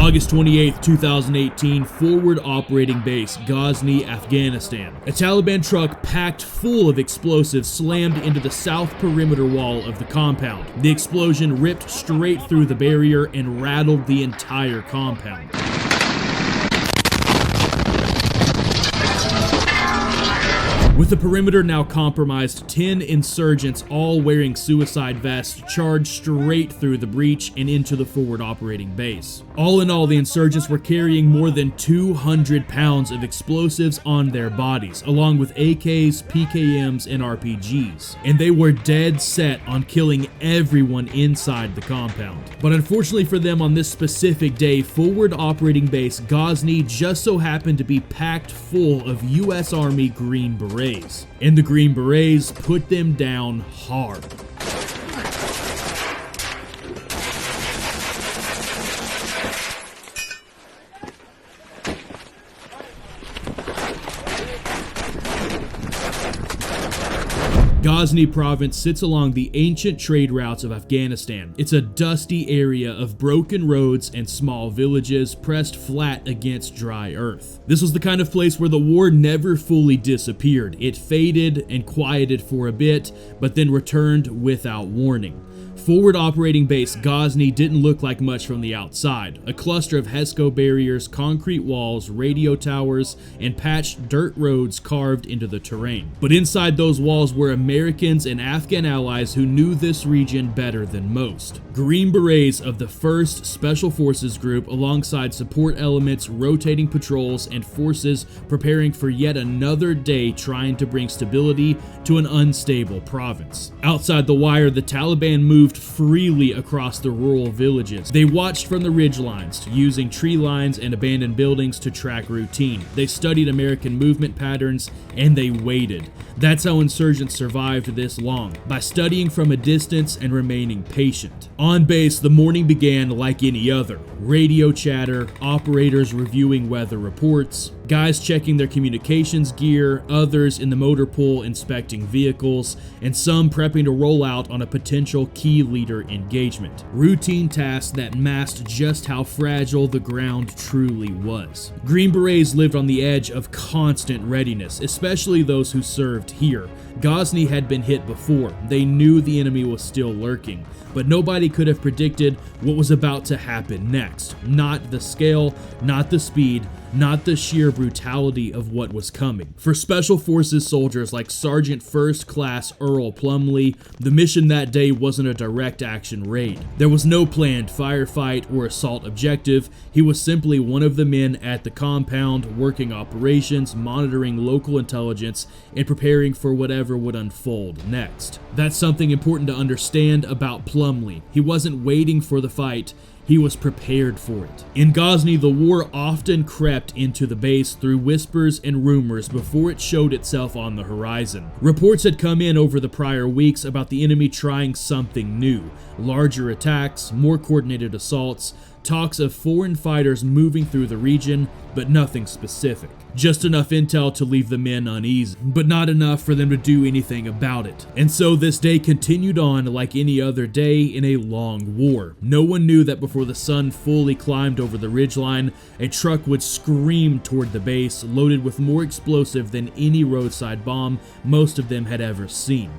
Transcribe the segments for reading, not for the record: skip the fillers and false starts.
August 28, 2018, forward operating base, Ghazni, Afghanistan. A Taliban truck packed full of explosives slammed into the south perimeter wall of the compound. The explosion ripped straight through the barrier and rattled the entire compound. With the perimeter now compromised, 10 insurgents, all wearing suicide vests, charged straight through the breach and into the forward operating base. All in all, the insurgents were carrying more than 200 pounds of explosives on their bodies, along with AKs, PKMs, and RPGs. And they were dead set on killing everyone inside the compound. But unfortunately for them, on this specific day, forward operating base Ghazni just so happened to be packed full of US Army Green Berets. And the Green Berets put them down hard. Ghazni province sits along the ancient trade routes of Afghanistan. It's a dusty area of broken roads and small villages pressed flat against dry earth. This was the kind of place where the war never fully disappeared. It faded and quieted for a bit, but then returned without warning. Forward operating base Ghazni didn't look like much from the outside. A cluster of HESCO barriers, concrete walls, radio towers, and patched dirt roads carved into the terrain. But inside those walls were Americans and Afghan allies who knew this region better than most. Green Berets of the 1st Special Forces Group alongside support elements, rotating patrols, and forces preparing for yet another day trying to bring stability to an unstable province. Outside the wire, the Taliban moved freely across the rural villages. They watched from the ridge lines, using tree lines and abandoned buildings to track routine. They studied American movement patterns, and they waited. That's how insurgents survived this long, by studying from a distance and remaining patient. On base, the morning began like any other. Radio chatter, operators reviewing weather reports, guys checking their communications gear, others in the motor pool inspecting vehicles, and some prepping to roll out on a potential key leader engagement. Routine tasks that masked just how fragile the ground truly was. Green Berets lived on the edge of constant readiness, especially those who served here. Ghazni had been hit before. They knew the enemy was still lurking, but nobody could have predicted what was about to happen next. Not the scale, not the speed, not the sheer brutality of what was coming. For Special Forces soldiers like Sergeant First Class Earl Plumlee, the mission that day wasn't a direct action raid. There was no planned firefight or assault objective. He was simply one of the men at the compound, working operations, monitoring local intelligence, and preparing for whatever would unfold next. That's something important to understand about Plumlee. He wasn't waiting for the fight. He was prepared for it. In Ghazni, the war often crept into the base through whispers and rumors before it showed itself on the horizon. Reports had come in over the prior weeks about the enemy trying something new. Larger attacks, more coordinated assaults, talks of foreign fighters moving through the region, but nothing specific. Just enough intel to leave the men uneasy, but not enough for them to do anything about it. And so this day continued on like any other day in a long war. No one knew that before the sun fully climbed over the ridgeline, a truck would scream toward the base, loaded with more explosive than any roadside bomb most of them had ever seen.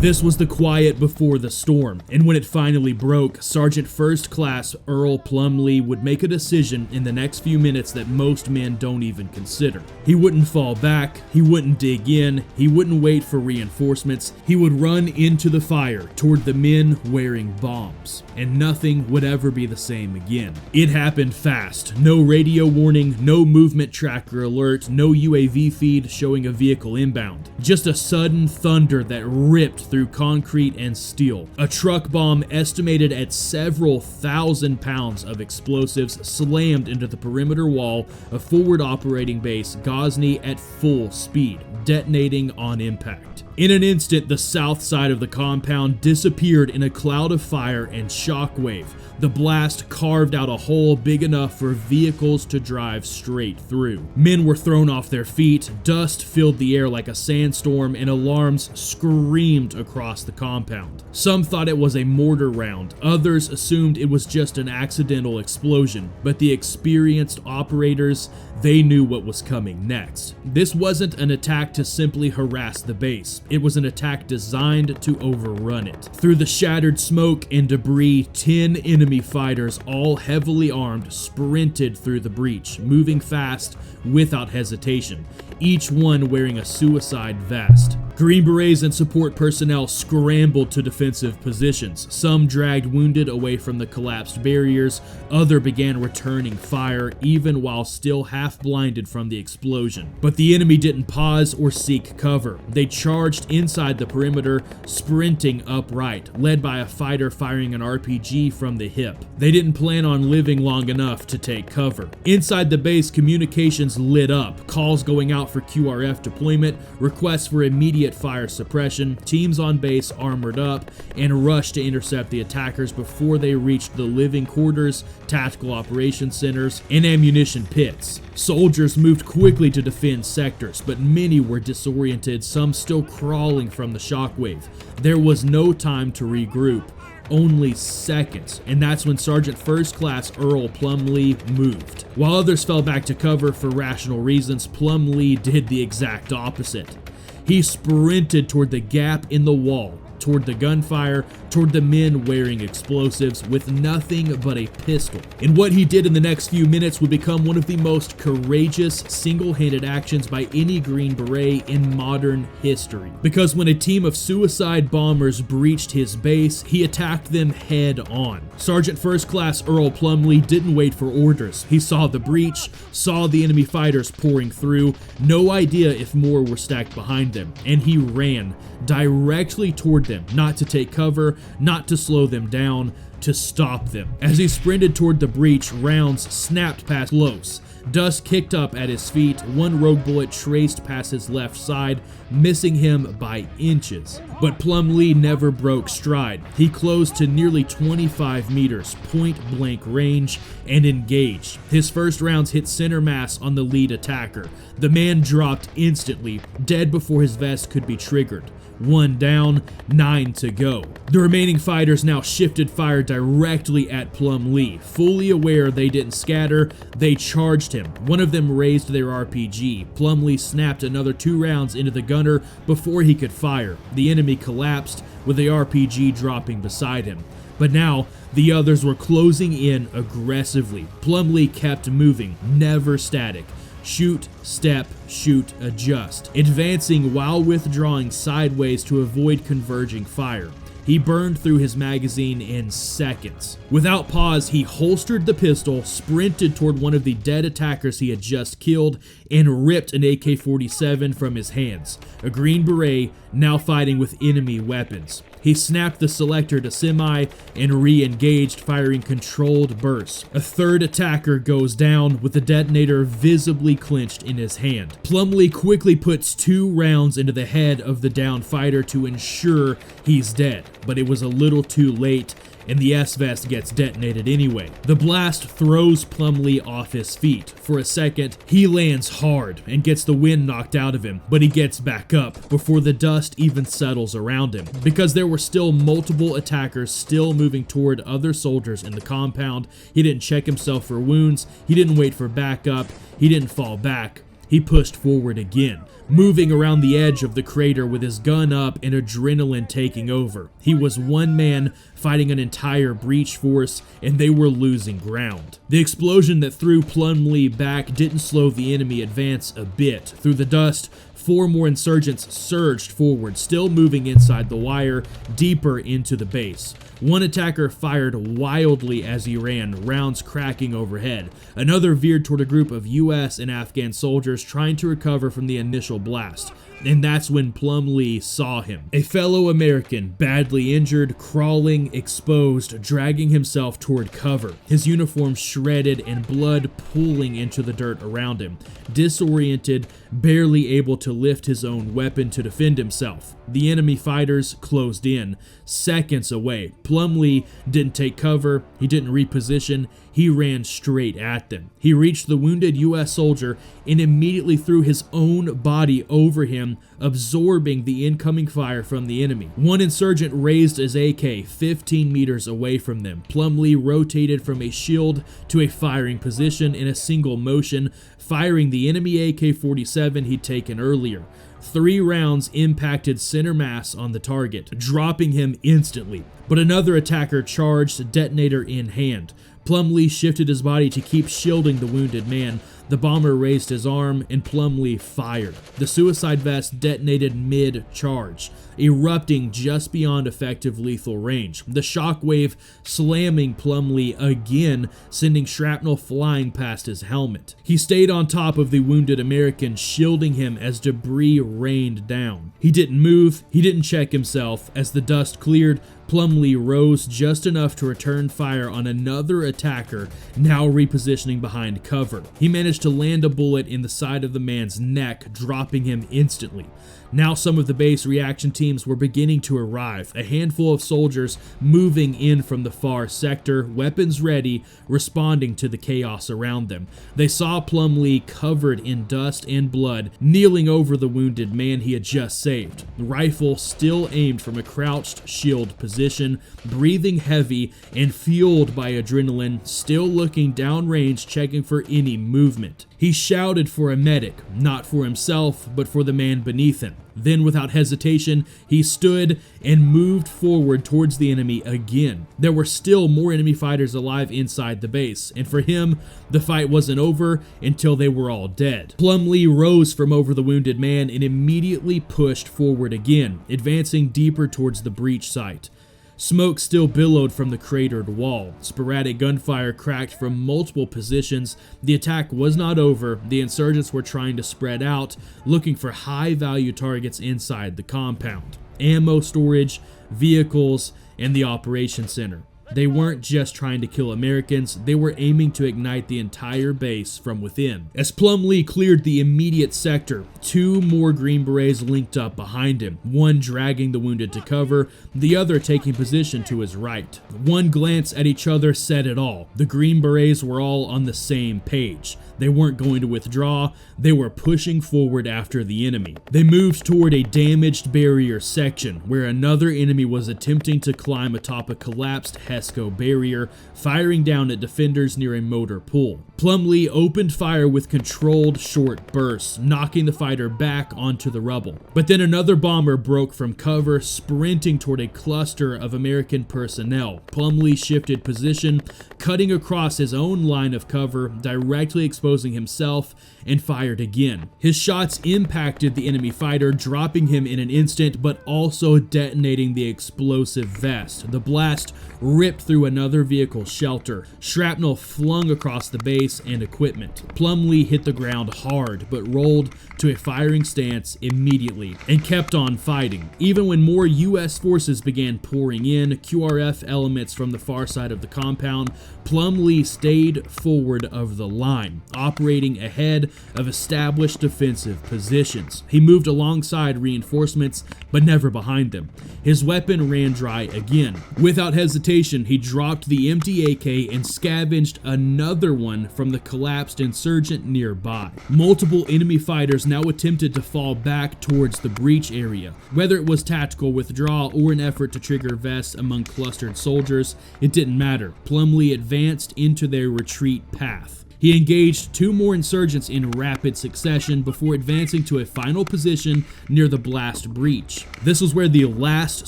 This was the quiet before the storm, and when it finally broke, Sergeant First Class Earl Plumlee would make a decision in the next few minutes that most men don't even consider. He wouldn't fall back, he wouldn't dig in, he wouldn't wait for reinforcements, he would run into the fire toward the men wearing bombs, and nothing would ever be the same again. It happened fast. No radio warning, no movement tracker alert, no UAV feed showing a vehicle inbound. Just a sudden thunder that ripped through concrete and steel. A truck bomb estimated at several thousand pounds of explosives slammed into the perimeter wall of forward operating base Ghazni at full speed, detonating on impact. In an instant, the south side of the compound disappeared in a cloud of fire and shockwave. The blast carved out a hole big enough for vehicles to drive straight through. Men were thrown off their feet, dust filled the air like a sandstorm, and alarms screamed across the compound. Some thought it was a mortar round, others assumed it was just an accidental explosion, but the experienced operators, they knew what was coming next. This wasn't an attack to simply harass the base, it was an attack designed to overrun it. Through the shattered smoke and debris, 10 enemy fighters, all heavily armed, sprinted through the breach, moving fast without hesitation, each one wearing a suicide vest. Green Berets and support personnel scrambled to defensive positions. Some dragged wounded away from the collapsed barriers, others began returning fire even while still half blinded from the explosion. But the enemy didn't pause or seek cover. They charged inside the perimeter, sprinting upright, led by a fighter firing an RPG from the hip. They didn't plan on living long enough to take cover. Inside the base, communications lit up, calls going out for QRF deployment, requests for immediate fire suppression, teams on base armored up, and rushed to intercept the attackers before they reached the living quarters, tactical operations centers, and ammunition pits. Soldiers moved quickly to defend sectors, but many were disoriented, some still crawling from the shockwave. There was no time to regroup, only seconds, and that's when Sergeant First Class Earl Plumlee moved. While others fell back to cover for rational reasons, Plumlee did the exact opposite. He sprinted toward the gap in the wall, toward the gunfire, toward the men wearing explosives with nothing but a pistol. And what he did in the next few minutes would become one of the most courageous single-handed actions by any Green Beret in modern history. Because when a team of suicide bombers breached his base, he attacked them head on. Sergeant First Class Earl Plumlee didn't wait for orders. He saw the breach, saw the enemy fighters pouring through, no idea if more were stacked behind them, and he ran directly toward them, not to take cover, not to slow them down, to stop them. As he sprinted toward the breach, rounds snapped past close. Dust kicked up at his feet, one rogue bullet traced past his left side, missing him by inches. But Plumlee never broke stride. He closed to nearly 25 meters, point-blank range, and engaged. His first rounds hit center mass on the lead attacker. The man dropped instantly, dead before his vest could be triggered. 1 down, 9 to go. The remaining fighters now shifted fire directly at Plumlee. Fully aware they didn't scatter, they charged him. One of them raised their RPG. Plumlee snapped another 2 rounds into the gunner before he could fire. The enemy collapsed, with the RPG dropping beside him. But now, the others were closing in aggressively. Plumlee kept moving, never static. Shoot, step, shoot, adjust, advancing while withdrawing sideways to avoid converging fire. He burned through his magazine in seconds. Without pause, he holstered the pistol, sprinted toward one of the dead attackers he had just killed, and ripped an AK-47 from his hands. A Green Beret now fighting with enemy weapons. He snapped the selector to semi and re-engaged, firing controlled bursts. A third attacker goes down with the detonator visibly clenched in his hand. Plumlee quickly puts 2 rounds into the head of the downed fighter to ensure he's dead, but it was a little too late, and the S-Vest gets detonated anyway. The blast throws Plumlee off his feet. For a second, he lands hard and gets the wind knocked out of him, but he gets back up before the dust even settles around him. Because there were still multiple attackers still moving toward other soldiers in the compound, he didn't check himself for wounds, he didn't wait for backup, he didn't fall back. He pushed forward again, moving around the edge of the crater with his gun up and adrenaline taking over. He was one man fighting an entire breach force, and they were losing ground. The explosion that threw Plumlee back didn't slow the enemy advance a bit. Through the dust, 4 more insurgents surged forward, still moving inside the wire, deeper into the base. One attacker fired wildly as he ran, rounds cracking overhead. Another veered toward a group of US and Afghan soldiers trying to recover from the initial blast. And that's when Plumlee saw him. A fellow American, badly injured, crawling, exposed, dragging himself toward cover. His uniform shredded and blood pooling into the dirt around him. Disoriented, barely able to lift his own weapon to defend himself. The enemy fighters closed in, seconds away. Plumlee didn't take cover, he didn't reposition, he ran straight at them. He reached the wounded US soldier and immediately threw his own body over him, absorbing the incoming fire from the enemy. One insurgent raised his AK 15 meters away from them. Plumlee rotated from a shield to a firing position in a single motion, firing the enemy AK-47 he'd taken earlier. 3 rounds impacted center mass on the target, dropping him instantly. But another attacker charged, detonator in hand. Plumlee shifted his body to keep shielding the wounded man. The bomber raised his arm and Plumlee fired. The suicide vest detonated mid-charge, erupting just beyond effective lethal range. The shockwave slamming Plumlee again, sending shrapnel flying past his helmet. He stayed on top of the wounded American, shielding him as debris rained down. He didn't move, he didn't check himself. As the dust cleared, Plumlee rose just enough to return fire on another attacker, now repositioning behind cover. He managed to land a bullet in the side of the man's neck, dropping him instantly. Now some of the base reaction teams were beginning to arrive, a handful of soldiers moving in from the far sector, weapons ready, responding to the chaos around them. They saw Plumlee covered in dust and blood, kneeling over the wounded man he had just saved. The rifle still aimed from a crouched shield position, breathing heavy and fueled by adrenaline, still looking downrange, checking for any movement. He shouted for a medic, not for himself, but for the man beneath him. Then, without hesitation, he stood and moved forward towards the enemy again. There were still more enemy fighters alive inside the base, and for him, the fight wasn't over until they were all dead. Plumlee rose from over the wounded man and immediately pushed forward again, advancing deeper towards the breach site. Smoke still billowed from the cratered wall. Sporadic gunfire cracked from multiple positions. The attack was not over. The insurgents were trying to spread out, looking for high-value targets inside the compound. Ammo storage, vehicles, and the operations center. They weren't just trying to kill Americans, they were aiming to ignite the entire base from within. As Plumlee cleared the immediate sector, 2 more Green Berets linked up behind him, one dragging the wounded to cover, the other taking position to his right. One glance at each other said it all. The Green Berets were all on the same page. They weren't going to withdraw, they were pushing forward after the enemy. They moved toward a damaged barrier section, where another enemy was attempting to climb atop a collapsed HESCO barrier, firing down at defenders near a motor pool. Plumlee opened fire with controlled short bursts, knocking the fighter back onto the rubble. But then another bomber broke from cover, sprinting toward a cluster of American personnel. Plumlee shifted position, cutting across his own line of cover, directly exposing himself, and fired again. His shots impacted the enemy fighter, dropping him in an instant, but also detonating the explosive vest. The blast ripped through another vehicle's shelter. Shrapnel flung across the base and equipment. Plumlee hit the ground hard, but rolled to a firing stance immediately and kept on fighting. Even when more US forces began pouring in, QRF elements from the far side of the compound, Plumlee stayed forward of the line, operating ahead of established defensive positions. He moved alongside reinforcements, but never behind them. His weapon ran dry again. Without hesitation, he dropped the empty AK and scavenged another one from the collapsed insurgent nearby. Multiple enemy fighters now attempted to fall back towards the breach area. Whether it was tactical withdrawal or an effort to trigger vests among clustered soldiers, it didn't matter. Plumlee advanced into their retreat path. He engaged 2 more insurgents in rapid succession before advancing to a final position near the blast breach. This was where the last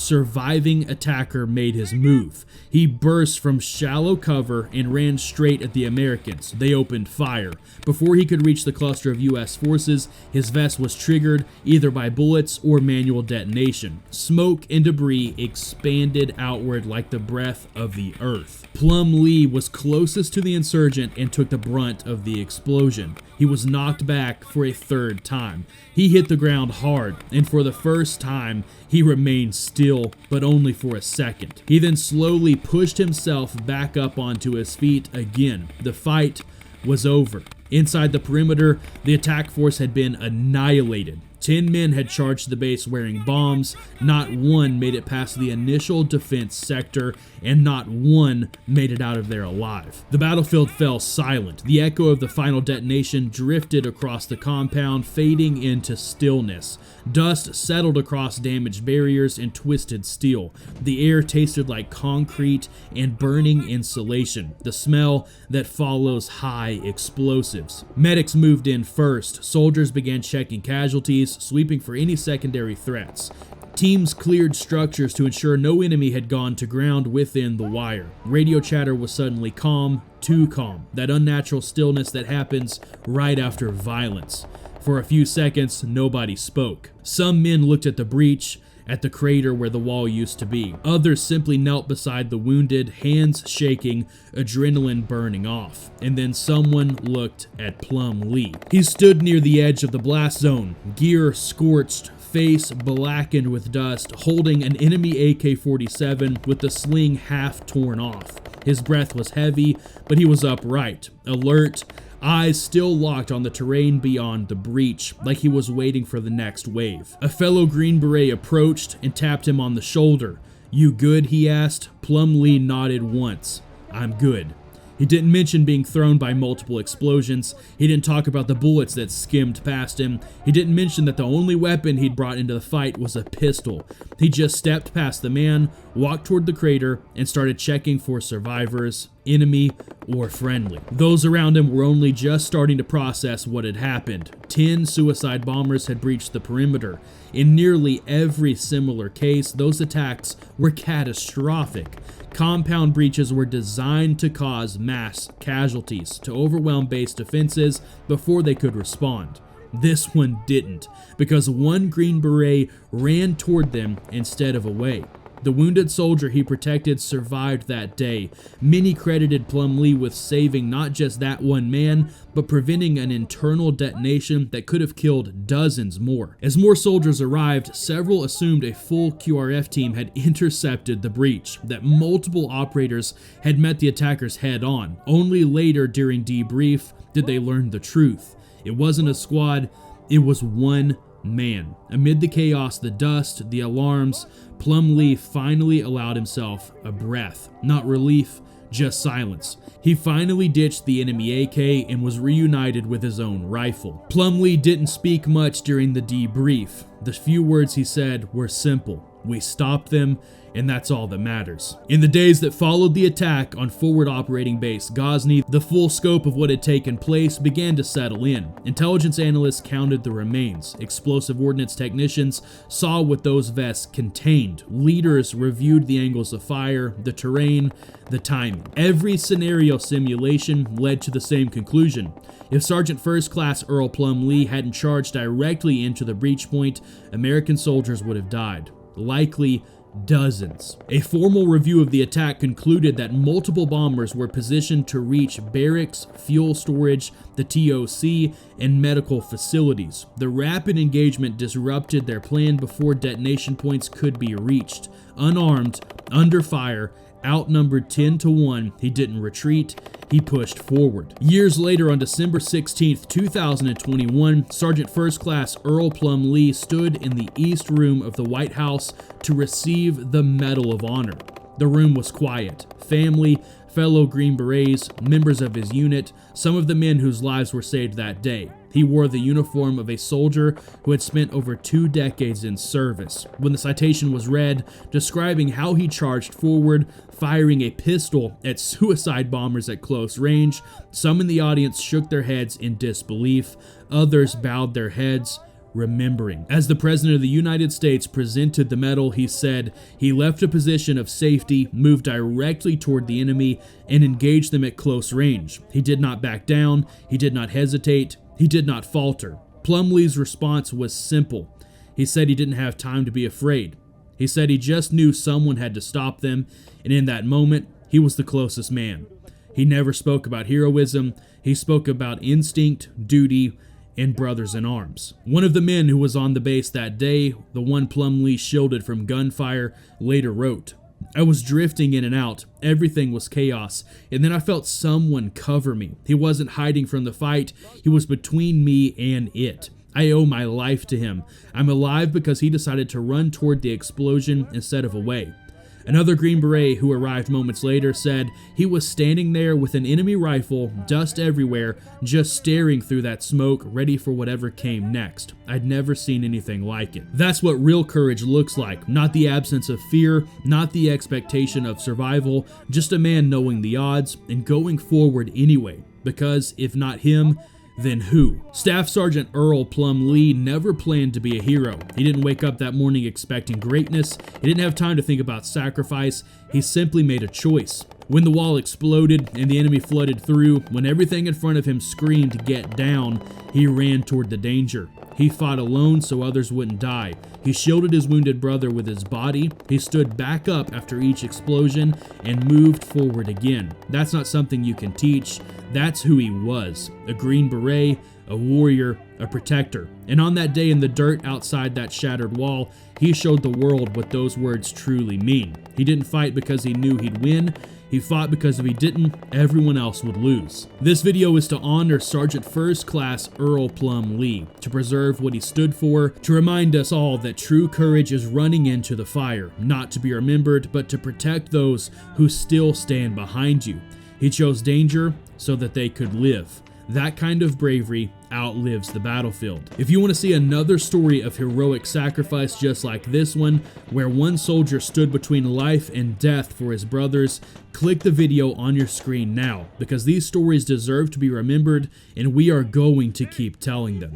surviving attacker made his move. He burst from shallow cover and ran straight at the Americans. They opened fire. Before he could reach the cluster of US forces, his vest was triggered either by bullets or manual detonation. Smoke and debris expanded outward like the breath of the earth. Plumlee was closest to the insurgent and took the brunt of the explosion. He was knocked back for a 3rd time. He hit the ground hard, and for the first time, he remained still, but only for a second. He then slowly pushed himself back up onto his feet again. The fight was over. Inside the perimeter, the attack force had been annihilated. 10 men had charged the base wearing bombs, not one made it past the initial defense sector, and not one made it out of there alive. The battlefield fell silent. The echo of the final detonation drifted across the compound, fading into stillness. Dust settled across damaged barriers and twisted steel. The air tasted like concrete and burning insulation, the smell that follows high explosives. Medics moved in first. Soldiers began checking casualties, sweeping for any secondary threats. Teams cleared structures to ensure no enemy had gone to ground within the wire. Radio chatter was suddenly calm, too calm, that unnatural stillness that happens right after violence. For a few seconds, nobody spoke. Some men looked at the breach, at the crater where the wall used to be. Others simply knelt beside the wounded, hands shaking, adrenaline burning off. And then someone looked at Plumlee. He stood near the edge of the blast zone, gear scorched, face blackened with dust, holding an enemy AK-47 with the sling half torn off. His breath was heavy, but he was upright, alert, eyes still locked on the terrain beyond the breach, like he was waiting for the next wave. A fellow Green Beret approached and tapped him on the shoulder. "You good?" he asked. Plumlee nodded once. "I'm good." He didn't mention being thrown by multiple explosions. He didn't talk about the bullets that skimmed past him. He didn't mention that the only weapon he'd brought into the fight was a pistol. He just stepped past the man, walked toward the crater, and started checking for survivors, enemy or friendly. Those around him were only just starting to process what had happened. 10 suicide bombers had breached the perimeter. In nearly every similar case, those attacks were catastrophic. Compound breaches were designed to cause mass casualties, to overwhelm base defenses before they could respond. This one didn't, because one Green Beret ran toward them instead of away. The wounded soldier he protected survived that day. Many credited Plumlee with saving not just that one man, but preventing an internal detonation that could have killed dozens more. As more soldiers arrived, several assumed a full QRF team had intercepted the breach, that multiple operators had met the attackers head on. Only later during debrief did they learn the truth. It wasn't a squad, it was one man. Amid the chaos, the dust, the alarms, Plumlee finally allowed himself a breath. Not relief, just silence. He finally ditched the enemy AK and was reunited with his own rifle. Plumlee didn't speak much during the debrief. The few words he said were simple. We stopped them, and that's all that matters. In the days that followed the attack on forward operating base Ghazni, the full scope of what had taken place began to settle in. Intelligence analysts counted the remains. Explosive ordnance technicians saw what those vests contained. Leaders reviewed the angles of fire, the terrain, the timing. Every scenario simulation led to the same conclusion. If Sergeant First Class Earl Plumlee hadn't charged directly into the breach point, American soldiers would have died. Likely dozens. A formal review of the attack concluded that multiple bombers were positioned to reach barracks, fuel storage, the TOC, and medical facilities. The rapid engagement disrupted their plan before detonation points could be reached. Unarmed, under fire, outnumbered 10-1, he didn't retreat, he pushed forward. Years later, on December 16, 2021, Sergeant First Class Earl Plumlee stood in the East Room of the White House to receive the Medal of Honor. The room was quiet. Family, fellow Green Berets, members of his unit, some of the men whose lives were saved that day. He wore the uniform of a soldier who had spent over 2 decades in service. When the citation was read, describing how he charged forward, firing a pistol at suicide bombers at close range, some in the audience shook their heads in disbelief. Others bowed their heads, remembering. As the President of the United States presented the medal, he said he left a position of safety, moved directly toward the enemy, and engaged them at close range. He did not back down, he did not hesitate, he did not falter. Plumlee's response was simple. He said he didn't have time to be afraid. He said he just knew someone had to stop them, and in that moment, he was the closest man. He never spoke about heroism, he spoke about instinct, duty, and brothers in arms. One of the men who was on the base that day, the one Plumlee shielded from gunfire, later wrote, I was drifting in and out, everything was chaos, and then I felt someone cover me. He wasn't hiding from the fight, he was between me and it. I owe my life to him. I'm alive because he decided to run toward the explosion instead of away." Another Green Beret who arrived moments later said he was standing there with an enemy rifle, dust everywhere, just staring through that smoke, ready for whatever came next. "I'd never seen anything like it." That's what real courage looks like. Not the absence of fear, not the expectation of survival, just a man knowing the odds and going forward anyway. Because if not him, then who? Staff Sergeant Earl Plumlee never planned to be a hero. He didn't wake up that morning expecting greatness. He didn't have time to think about sacrifice. He simply made a choice. When the wall exploded and the enemy flooded through, when everything in front of him screamed "get down," he ran toward the danger. He fought alone so others wouldn't die. He shielded his wounded brother with his body. He stood back up after each explosion and moved forward again. That's not something you can teach. That's who he was. A Green Beret, a warrior, a protector. And on that day in the dirt outside that shattered wall, he showed the world what those words truly mean. He didn't fight because he knew he'd win. He fought because if he didn't, everyone else would lose. This video is to honor Sergeant First Class Earl Plumlee, to preserve what he stood for, to remind us all that true courage is running into the fire, not to be remembered, but to protect those who still stand behind you. He chose danger so that they could live. That kind of bravery outlives the battlefield. If you want to see another story of heroic sacrifice just like this one, where one soldier stood between life and death for his brothers, click the video on your screen now, because these stories deserve to be remembered and we are going to keep telling them.